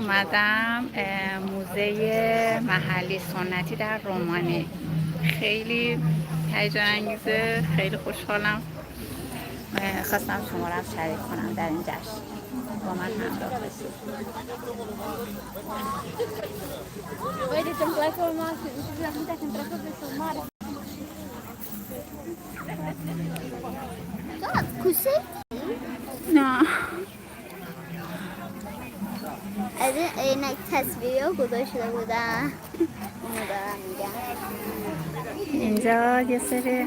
اومدم موزه محلی سنتی در رومانی. خیلی هیجان انگیزه، خیلی خوشحالم. خواستم شما را شریک کنم در این جشن، با من همراه باشید. نه از این عینک تصویری ها گذاشته بودن. اینو دارم میگم. اینجا یه سری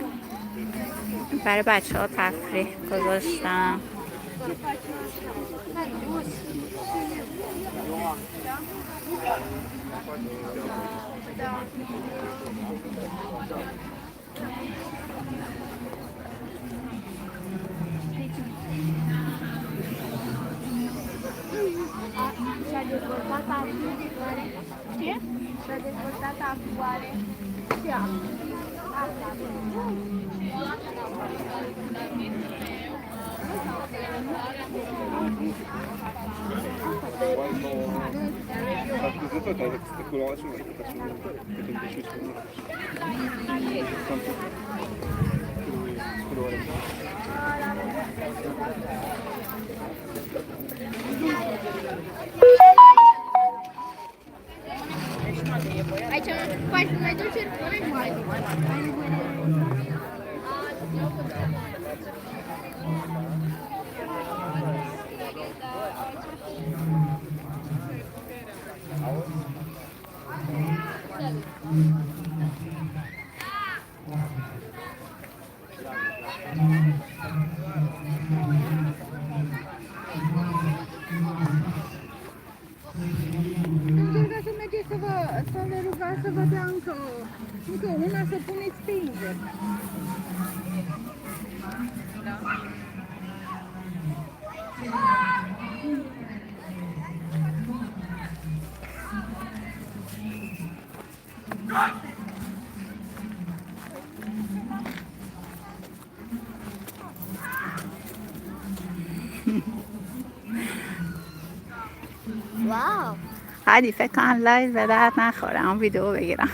برای بچه ها تفریح گذاشتم. Și-a dezvoltat articulare. Ce? Și-a dezvoltat articulare. Ce? Aici mai duce mai Încercați să mergeți să le rugați să vă dea încă una, să puneți pe invers. واو. هادی فکر کنم لایو به درد نخوره اون ویدیو بگیرم.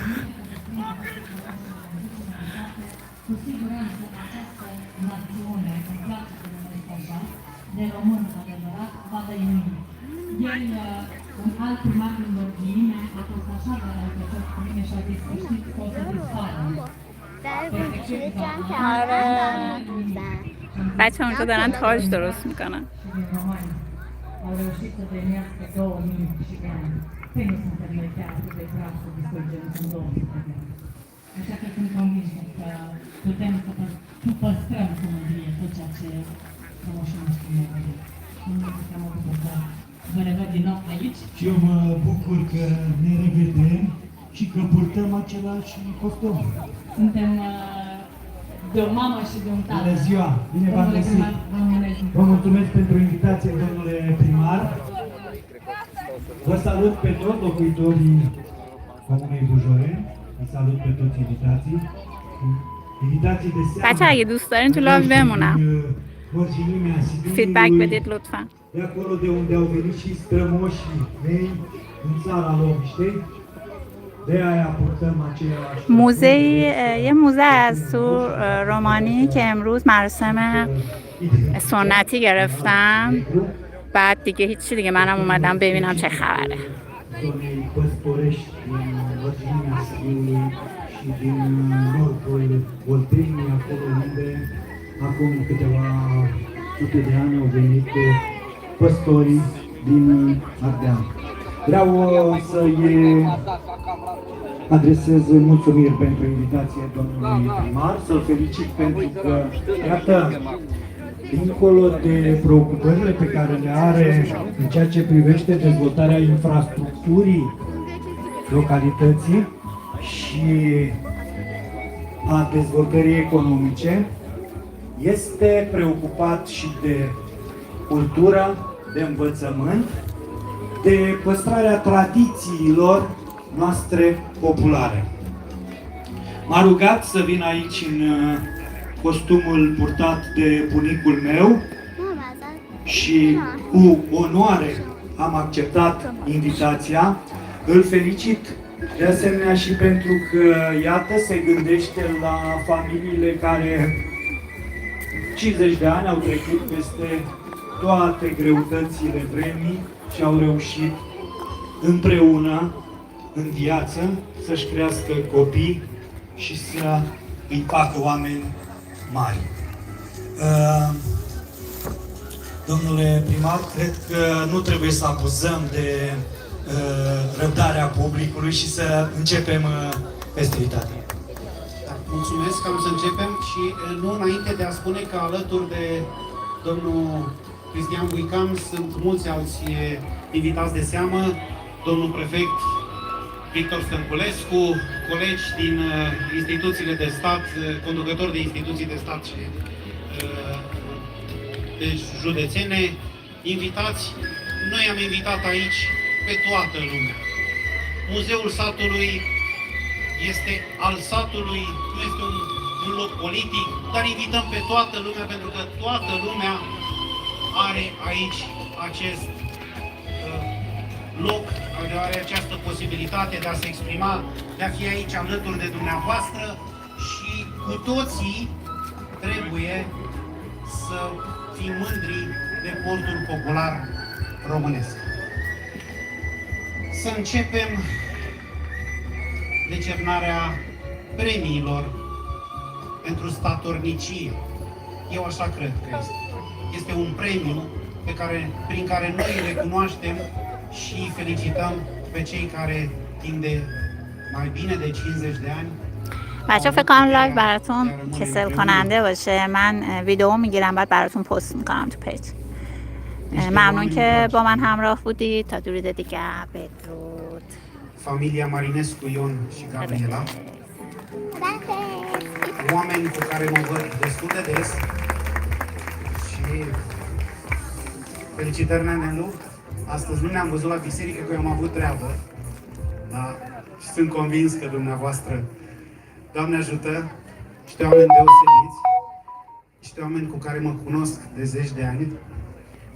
Un alt primar din ordine a fost așa de la început cu mine și a zis că știți că o să dispară. در گوشه جمع کردن بودن. بچه اونجا دارن تاج درست میکنن. Au reușit să trăiască 2000 și de ani. Păi nu suntem noi chiar atât de grav să distrugem în 200 de ani. Așa că sunt convinsă că putem să păstrăm cu mândrie tot ceea ce frumușii noștri ne văd. Mulțumesc că mă bucur că vă revăd din nou aici. Și eu mă bucur că ne revedem și că purtăm același costum. Suntem de o mamă și de un tată. Bună ziua! Bine v-am găsit! Vă mulțumesc pentru invitație, domnule primar. Vă salut pe toți locuitorii Comunei Bujoreni. Vă salut pe toți invitații. Invitații de seamă. بچه اگه دوست دارین تو لایو بمونم فیدبک بدید لطفا. De acolo de unde au venit și strămoșii mei în țara Loviștei. De aia purtăm aceeași موزه یه موزه از تو رومانی که امروز مراسم سنتی گرفتم. بعد دیگه هیچی دیگه منم اومدم ببینم چه خبره. zonei păstorești din Vărginea Sibiului și din nordul Olteniei, acolo unde acum câteva sute de ani au venit păstorii din Ardeal. Vreau să-i adresez mulțumiri pentru invitație domnului primar, să-l felicit pentru că, iată, dincolo de preocupările pe care le are în ceea ce privește dezvoltarea infrastructurii localității și a dezvoltării economice, este preocupat și de cultură, de învățământ, de păstrarea tradițiilor noastre populare. M-a rugat să vin aici în costumul purtat de bunicul meu și cu onoare am acceptat invitația. Îl felicit de asemenea și pentru că, iată, se gândește la familiile care 50 de ani au trecut peste toate greutățile vremii și au reușit împreună în viață să-și crească copii și să îi facă oameni mari. Domnule primar, cred că nu trebuie să abuzăm de răbdarea publicului și să începem festivitatea. Da, mulțumesc că am să începem și nu înainte de a spune că alături de domnul Cristian Buicam sunt mulți alți invitați de seamă, domnul prefect Victor Stănculescu, colegi din instituțiile de stat, conducători de instituții de stat și de județene, invitați. Noi am invitat aici pe toată lumea. Muzeul satului este al satului, nu este un loc politic, dar invităm pe toată lumea pentru că toată lumea are aici acest loc, are această posibilitate de a se exprima, de a fi aici alături de dumneavoastră și cu toții trebuie să fim mândri de portul popular românesc. Să începem decernarea premiilor pentru statornicie. Eu așa cred că este. Este un premiu prin care noi recunoaștem și felicităm pe cei care timp de mai bine de 50 de ani. بچه فکر کنم لایو براتون کسل کننده باشه. من ویدیو میگیرم بعد براتون پست میکنم تو پیج. ممنون که با من همراه بودید. تا درود دیگه، بدرود. Familia Marinescu, Ion și Gabriela. Oameni cu care mă văd destul de des. Și felicitări, Nenelu. Astăzi nu ne-am văzut la biserică, că eu am avut treabă. Da? Și sunt convins că dumneavoastră, Doamne ajută, niște oameni deosebiți, niște oameni cu care mă cunosc de zeci de ani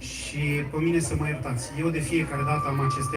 și pe mine să mă iertați. Eu de fiecare dată am aceste